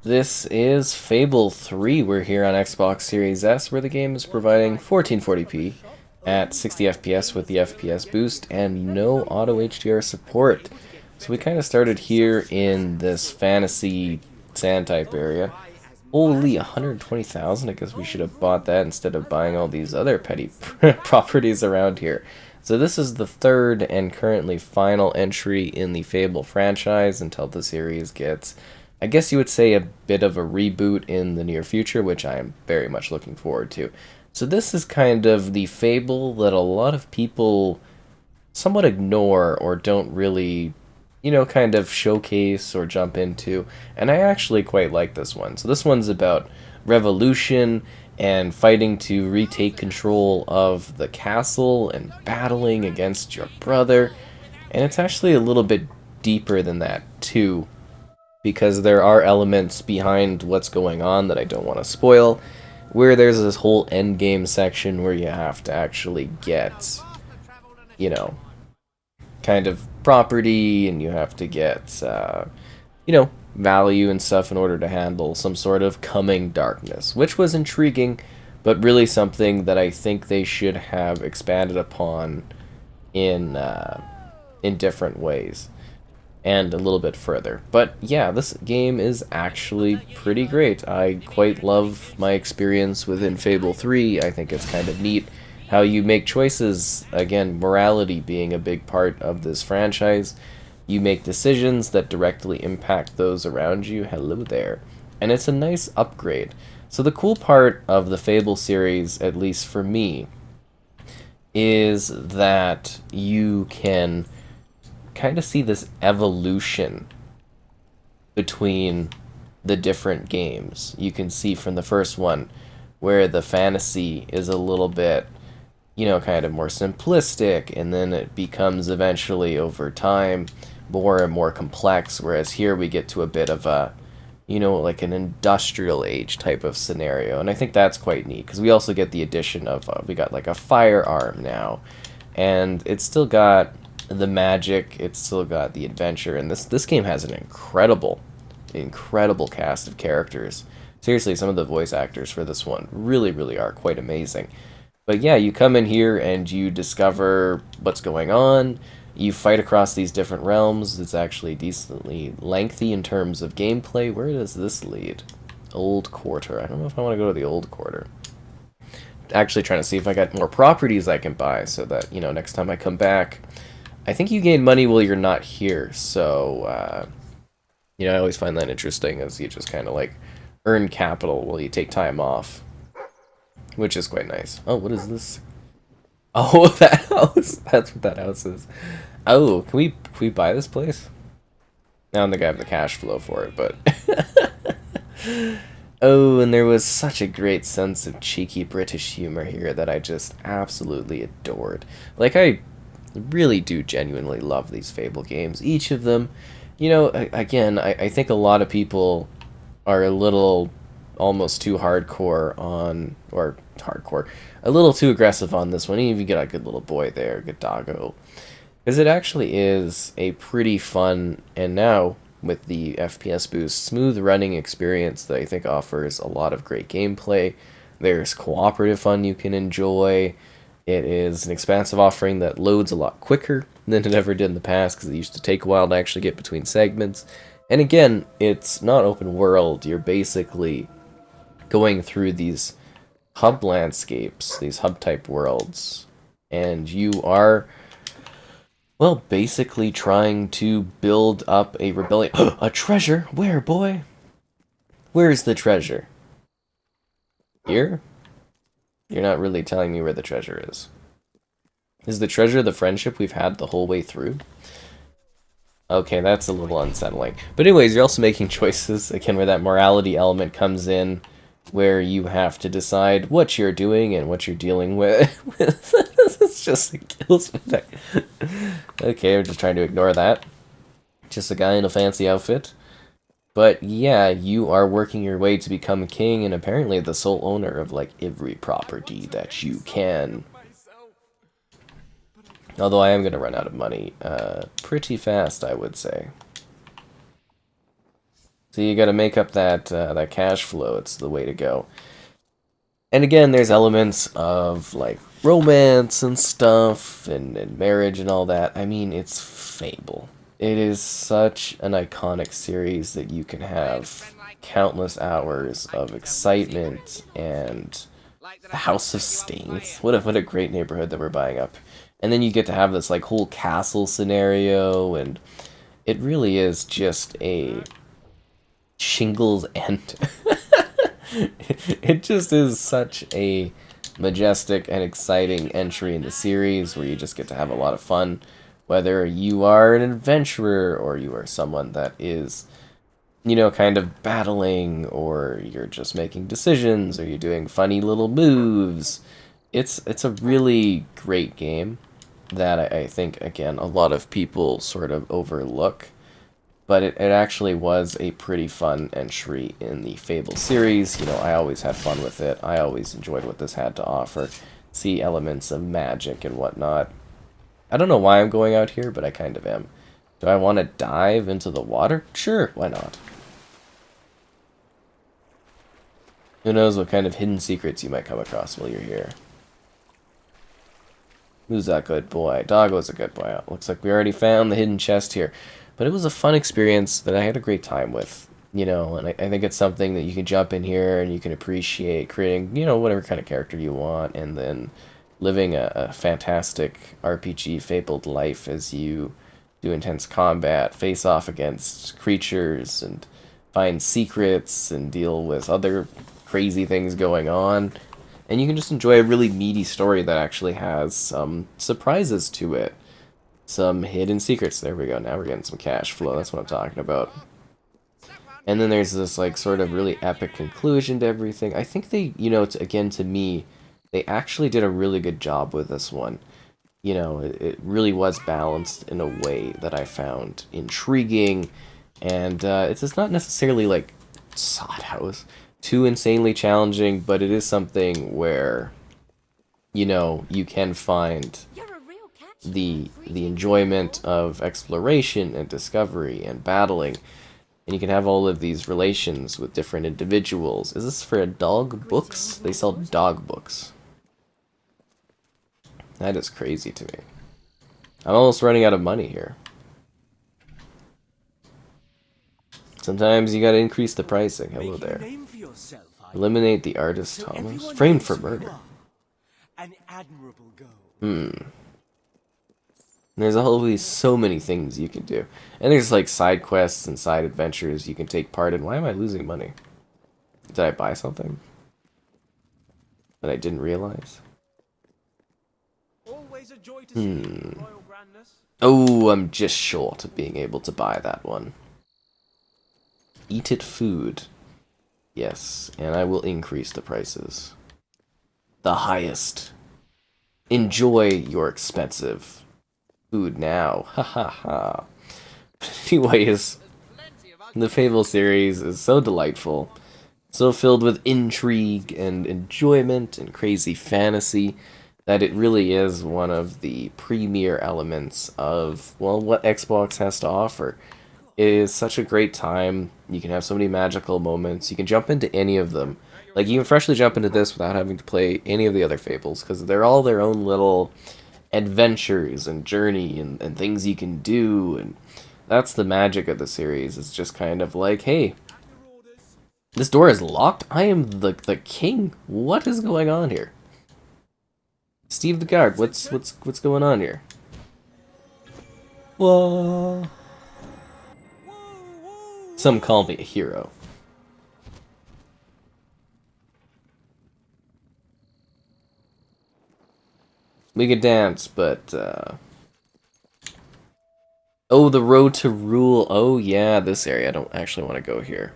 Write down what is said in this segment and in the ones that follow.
This is Fable 3. We're here on Xbox Series S, where the game is providing 1440p at 60 FPS with the FPS boost and no auto HDR support. So we kind of started here in this fantasy sand type area. Holy, 120,000. I guess we should have bought that instead of buying all these other petty properties around here. So this is the third and currently final entry in the Fable franchise until the series gets, I guess you would say, a bit of a reboot in the near future, which I am very much looking forward to. So this is kind of the Fable that a lot of people somewhat ignore or don't really, kind of showcase or jump into. And I actually quite like this one. So this one's about revolution and fighting to retake control of the castle and battling against your brother. And it's actually a little bit deeper than that, too, because there are elements behind what's going on that I don't want to spoil, where there's this whole end game section where you have to actually get, you know, kind of property, and you have to get, value and stuff in order to handle some sort of coming darkness, which was intriguing, but really something that I think they should have expanded upon in different ways and a little bit further. But yeah, this game is actually pretty great. I quite love my experience within Fable 3. I think it's kind of neat how you make choices. Again, morality being a big part of this franchise. You make decisions that directly impact those around you. Hello there. And it's a nice upgrade. So the cool part of the Fable series, at least for me, is that you can kind of see this evolution between the different games. You can see from the first one where the fantasy is a little bit, kind of more simplistic, and then it becomes eventually over time more and more complex, whereas here we get to a bit of a, like an industrial age type of scenario. And I think that's quite neat, because we also get the addition of, we got like a firearm now, and it's still got the magic, it's still got the adventure, and this game has an incredible cast of characters. Seriously, some of the voice actors for this one really are quite amazing. But yeah, you come in here and you discover what's going on. You fight across these different realms. It's actually decently lengthy in terms of gameplay. Where does this lead? Old Quarter. I don't know if I want to go to the Old Quarter. Actually trying to see if I got more properties I can buy so that, next time I come back. I think you gain money while you're not here, so, I always find that interesting, as you just kind of, like, earn capital while you take time off, which is quite nice. Oh, what is this? Oh, that house! That's what that house is. Oh, can we buy this place? I don't think I have the cash flow for it, but... Oh, and there was such a great sense of cheeky British humor here that I just absolutely adored. Like, I really do genuinely love these Fable games. Each of them, again, I think a lot of people are a little almost too hardcore on, or hardcore, a little too aggressive on this one. Even if you get a good little boy there, good doggo. Because it actually is a pretty fun, and now with the FPS boost, smooth running experience that I think offers a lot of great gameplay. There's cooperative fun you can enjoy. It is an expansive offering that loads a lot quicker than it ever did in the past, because it used to take a while to actually get between segments. And again, it's not open world. You're basically going through these hub landscapes, these hub-type worlds, and you are, well, basically trying to build up a rebellion. A treasure? Where, boy? Where's the treasure? Here? You're not really telling me where the treasure is. Is the treasure the friendship we've had the whole way through? Okay, that's a little unsettling. But anyways, you're also making choices, again, where that morality element comes in, where you have to decide what you're doing and what you're dealing with. It's just a kills me. Okay, I'm just trying to ignore that. Just a guy in a fancy outfit. But yeah, you are working your way to become king, and apparently the sole owner of, like, every property that you can. Although I am going to run out of money pretty fast, I would say. So So you got to make up that cash flow. It's the way to go. And again, there's elements of like romance and stuff, and marriage and all that. I mean, it's Fable. It is such an iconic series that you can have countless hours of excitement and the House of Stains. What a great neighborhood that we're buying up. And then you get to have this like whole castle scenario, and it really is just a shingles end. It just is such a majestic and exciting entry in the series where you just get to have a lot of fun, whether you are an adventurer or you are someone that is, you know, kind of battling, or you're just making decisions, or you're doing funny little moves. It's a really great game that I think, again, a lot of people sort of overlook. But it actually was a pretty fun entry in the Fable series. You know, I always had fun with it. I always enjoyed what this had to offer. See elements of magic and whatnot. I don't know why I'm going out here, but I kind of am. Do I want to dive into the water? Sure, why not? Who knows what kind of hidden secrets you might come across while you're here. Who's that good boy? Doggo's a good boy. Looks like we already found the hidden chest here. But it was a fun experience that I had a great time with, you know, and I think it's something that you can jump in here and you can appreciate creating, you know, whatever kind of character you want, and then living a fantastic RPG fabled life as you do intense combat, face off against creatures, and find secrets, and deal with other crazy things going on. And you can just enjoy a really meaty story that actually has some surprises to it. Some hidden secrets. There we go. Now we're getting some cash flow. That's what I'm talking about. And then there's this like sort of really epic conclusion to everything. I think they, you know, again, to me, they actually did a really good job with this one. You know, it really was balanced in a way that I found intriguing. And it's not necessarily like Sod House, too insanely challenging, but it is something where, you know, you can find the enjoyment of exploration and discovery and battling, and you can have all of these relations with different individuals. Is this for dog books? They sell dog books. That is crazy to me. I'm almost running out of money here. Sometimes you gotta increase the pricing. Hello there. Eliminate the artist Thomas. Framed for murder. There's always so many things you can do. And there's like side quests and side adventures you can take part in. Why am I losing money? Did I buy something that I didn't realize? Oh, I'm just short of being able to buy that one. Eat it food. Yes, and I will increase the prices. The highest. Enjoy your expensive food now. Ha ha ha. Anyways, the Fable series is so delightful, so filled with intrigue and enjoyment and crazy fantasy, that it really is one of the premier elements of, well, what Xbox has to offer. It is such a great time. You can have so many magical moments. You can jump into any of them. Like, you can freshly jump into this without having to play any of the other Fables, because they're all their own little adventures and journey and things you can do, and that's the magic of the series. It's just kind of like, hey, this door is locked? I am the king? What is going on here? Steve the guard, what's going on here? Whoa. Some call me a hero. We could dance, but, oh, the road to rule. Oh, yeah, this area. I don't actually want to go here.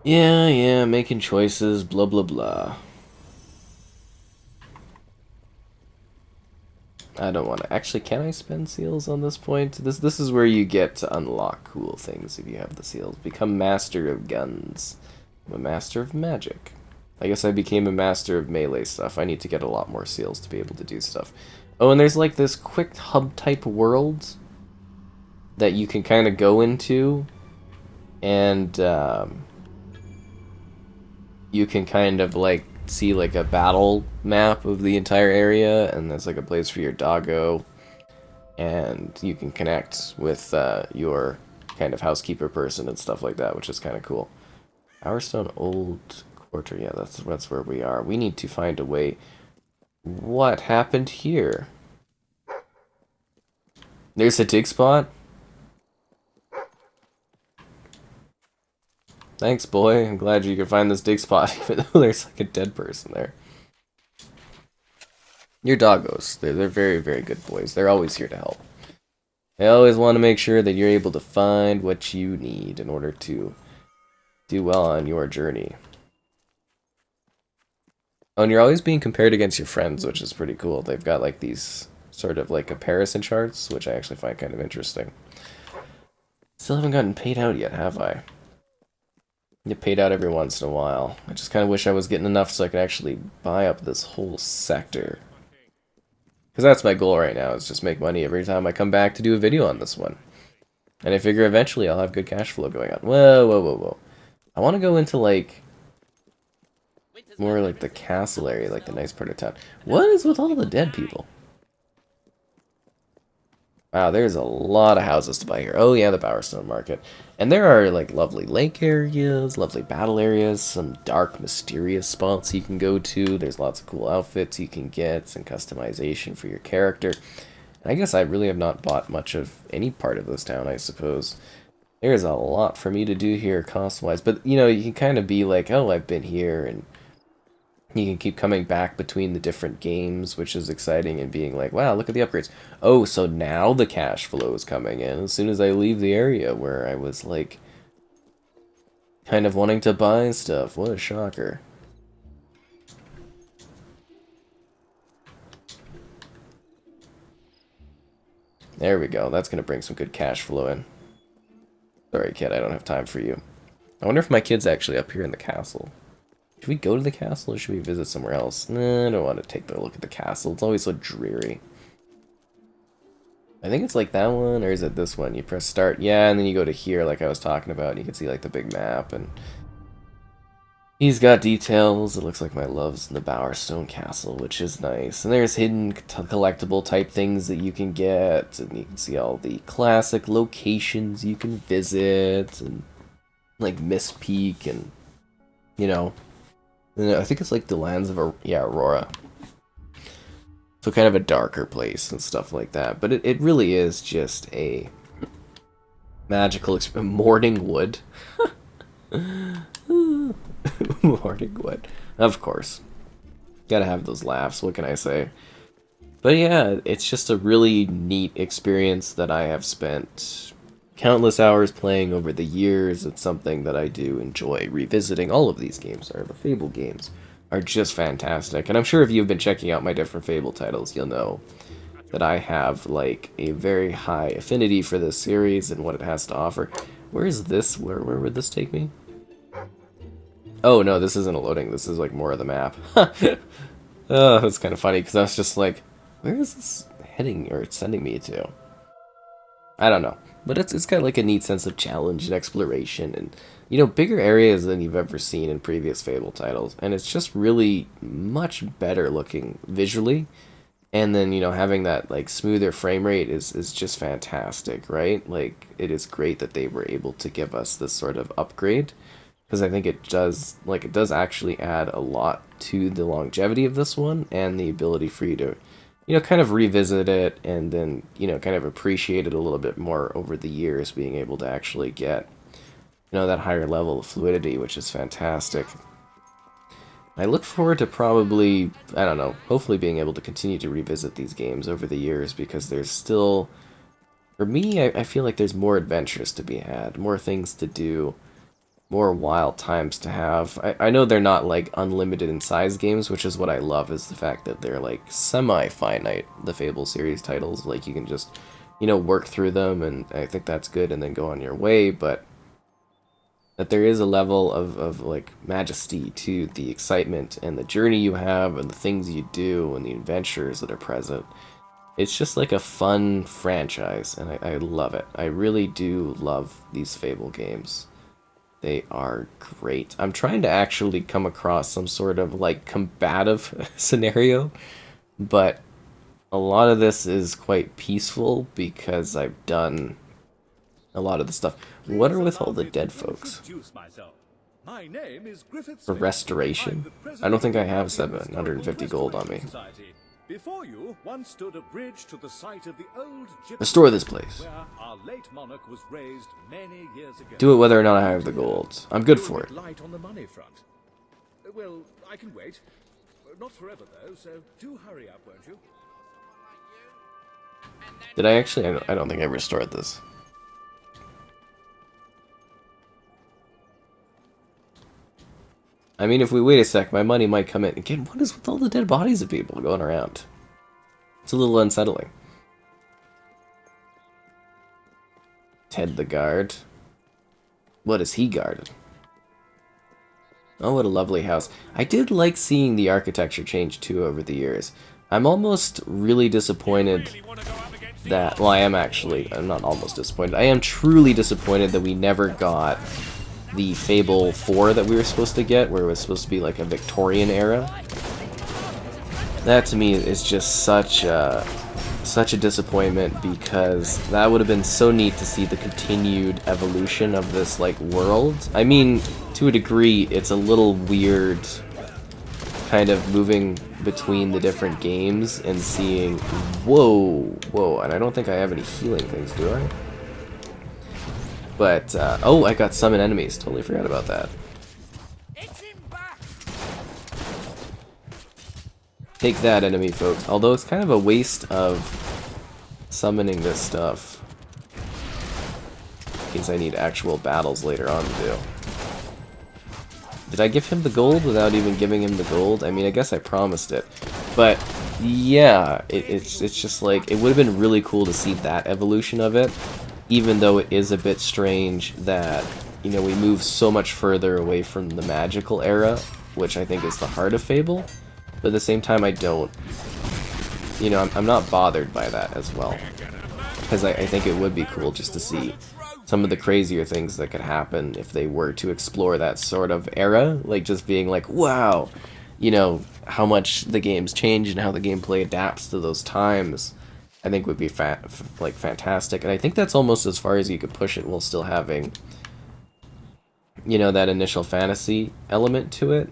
Yeah, making choices, blah, blah, blah. I don't want to. Actually, can I spend seals on this point? This is where you get to unlock cool things if you have the seals. Become master of guns. I'm a master of magic. I guess I became a master of melee stuff. I need to get a lot more seals to be able to do stuff. Oh, and there's like this quick hub type world that you can kind of go into and you can kind of like see like a battle map of the entire area, and there's like a place for your doggo, and you can connect with your kind of housekeeper person and stuff like that, which is kind of cool. Powerstone Old Quarter, yeah, that's where we are. We need to find a way. What happened here? There's a dig spot. Thanks, boy. I'm glad you could find this dig spot, even though there's like a dead person there. Your doggos, they're very, very good boys. They're always here to help. They always want to make sure that you're able to find what you need in order to do well on your journey. Oh, and you're always being compared against your friends, which is pretty cool. They've got like these sort of like comparison charts, which I actually find kind of interesting. Still haven't gotten paid out yet, have I? Get paid out every once in a while. I just kind of wish I was getting enough so I could actually buy up this whole sector. Because that's my goal right now, is just make money every time I come back to do a video on this one. And I figure eventually I'll have good cash flow going on. Whoa, whoa, whoa, whoa. I want to go into, like, more like the castle area, like the nice part of town. What is with all the dead people? Wow, there's a lot of houses to buy here. Oh yeah, the Bowerstone Market. And there are like lovely lake areas, lovely battle areas, some dark, mysterious spots you can go to. There's lots of cool outfits you can get, some customization for your character. And I guess I really have not bought much of any part of this town, I suppose. There's a lot for me to do here cost-wise. But, you know, you can kind of be like, oh, I've been here, and you can keep coming back between the different games, which is exciting, and being like, wow, look at the upgrades. Oh, so now the cash flow is coming in as soon as I leave the area where I was, like, kind of wanting to buy stuff. What a shocker. There we go. That's going to bring some good cash flow in. Sorry, kid, I don't have time for you. I wonder if my kid's actually up here in the castle. Should we go to the castle or should we visit somewhere else? Nah, I don't want to take a look at the castle. It's always so dreary. I think it's like that one, or is it this one? You press start, yeah, and then you go to here like I was talking about, and you can see like the big map, and he's got details. It looks like my love's in the Bowerstone Castle, which is nice. And there's hidden collectible type things that you can get, and you can see all the classic locations you can visit, and like Mist Peak, and you know, and I think it's like the lands of Aurora. So kind of a darker place and stuff like that. But it really is just a magical Morning Wood. Morning Wood. Of course. Gotta have those laughs, what can I say? But yeah, it's just a really neat experience that I have spent countless hours playing over the years. It's something that I do enjoy revisiting. All of these games are the Fable games. Are just fantastic. And I'm sure if you've been checking out my different Fable titles, you'll know that I have, like, a very high affinity for this series and what it has to offer. Where is this? Where would this take me? Oh, no, this isn't a loading. This is, like, more of the map. Oh, that's kind of funny, because I was just like, where is this heading or sending me to? I don't know. But it's got, like, a neat sense of challenge and exploration and, you know, bigger areas than you've ever seen in previous Fable titles. And it's just really much better looking visually. And then, you know, having that, like, smoother frame rate is just fantastic, right? Like, it is great that they were able to give us this sort of upgrade. Because I think it does, like, it does actually add a lot to the longevity of this one. And the ability for you to, you know, kind of revisit it and then, you know, kind of appreciate it a little bit more over the years, being able to actually get, you know, that higher level of fluidity, which is fantastic. I look forward to probably, I don't know, hopefully being able to continue to revisit these games over the years, because there's still, for me, I feel like there's more adventures to be had, more things to do, more wild times to have. I know they're not, like, unlimited in size games, which is what I love, is the fact that they're, like, semi-finite, the Fable series titles. Like, you can just, you know, work through them, and I think that's good, and then go on your way, but that there is a level of like, majesty to the excitement and the journey you have and the things you do and the adventures that are present. It's just like a fun franchise, and I love it. I really do love these Fable games. They are great. I'm trying to actually come across some sort of like combative scenario, but a lot of this is quite peaceful because I've done a lot of the stuff. What are with all the dead folks? My name is Griffith For Smith. restoration? I don't think I have 750 gold on me. Before you once stood a bridge to the site of the old gypsy Restore this place. where our late monarch was raised many years ago. Do it whether or not I have the gold. I'm good for it. Light on the money front. Well, I can wait. Not forever though, so do hurry up, won't you? Did I actually? I don't think I restored this. I mean, if we wait a sec, my money might come in. Again, what is with all the dead bodies of people going around? It's a little unsettling. Ted the guard. What is he guarded? Oh, what a lovely house. I did like seeing the architecture change too over the years. I'm almost really disappointed that... Well, I am actually... I'm not almost disappointed. I am truly disappointed that we never got the Fable 4 that we were supposed to get, where it was supposed to be like a Victorian era. That to me is just such a disappointment, because that would have been so neat to see the continued evolution of this like world. I mean, to a degree, it's a little weird kind of moving between the different games and seeing, whoa, and I don't think I have any healing things, do I? But, oh, I got summon enemies. Totally forgot about that. Take that, enemy folks. Although it's kind of a waste of summoning this stuff, in case I need actual battles later on to do. Did I give him the gold without even giving him the gold? I mean, I guess I promised it. But, yeah, it's just like, it would have been really cool to see that evolution of it. Even though it is a bit strange that, you know, we move so much further away from the magical era, which I think is the heart of Fable, but at the same time I don't, you know, I'm not bothered by that as well, because I think it would be cool just to see some of the crazier things that could happen if they were to explore that sort of era, like just being like, wow, you know, how much the game's changed and how the gameplay adapts to those times. I think would be fantastic, and I think that's almost as far as you could push it while still having, you know, that initial fantasy element to it.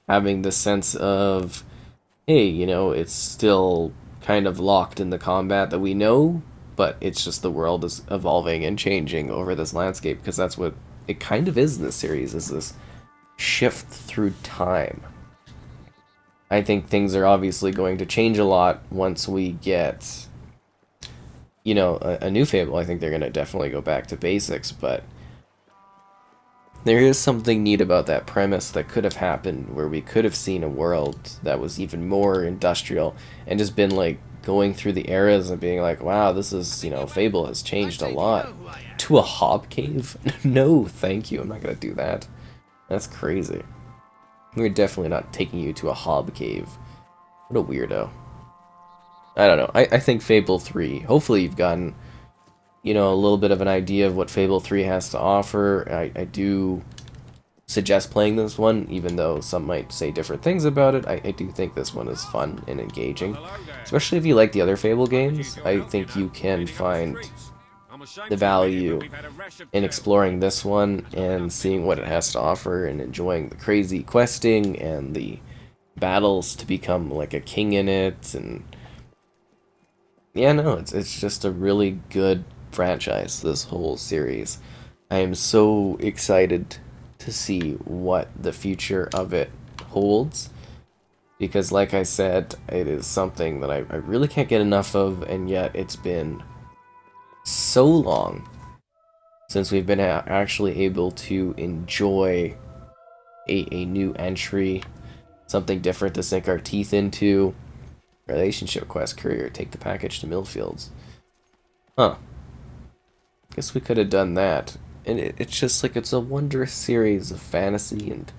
Having the sense of, hey, you know, it's still kind of locked in the combat that we know, but it's just the world is evolving and changing over this landscape, because that's what it kind of is in this series, is this shift through time. I think things are obviously going to change a lot once we get, you know, a new Fable. I think they're going to definitely go back to basics, but there is something neat about that premise that could have happened, where we could have seen a world that was even more industrial and just been like going through the eras and being like, wow, this is, you know, Fable has changed a lot. To a hob cave? No, thank you. I'm not going to do that. That's crazy. We're definitely not taking you to a hob cave. What a weirdo. I don't know. I think Fable 3, hopefully you've gotten, you know, a little bit of an idea of what Fable 3 has to offer. I do suggest playing this one, even though some might say different things about it. I do think this one is fun and engaging. Especially if you like the other Fable games, I think you can find the value in exploring this one and seeing what it has to offer and enjoying the crazy questing and the battles to become like a king in it. And yeah, no, it's just a really good franchise, this whole series. I am so excited to see what the future of it holds, because like I said, it is something that I really can't get enough of, and yet it's been so long since we've been actually able to enjoy a new entry, something different to sink our teeth into. Relationship quest, courier, take the package to Millfields. Huh. Guess we could have done that. And it's just like, it's a wondrous series of fantasy and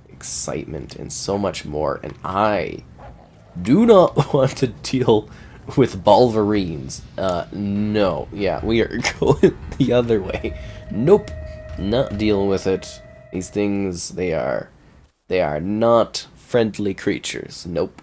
excitement and so much more. And I do not want to deal with Balverines. No. Yeah, we are going the other way. Nope. Not dealing with it. These things, they are not friendly creatures. Nope.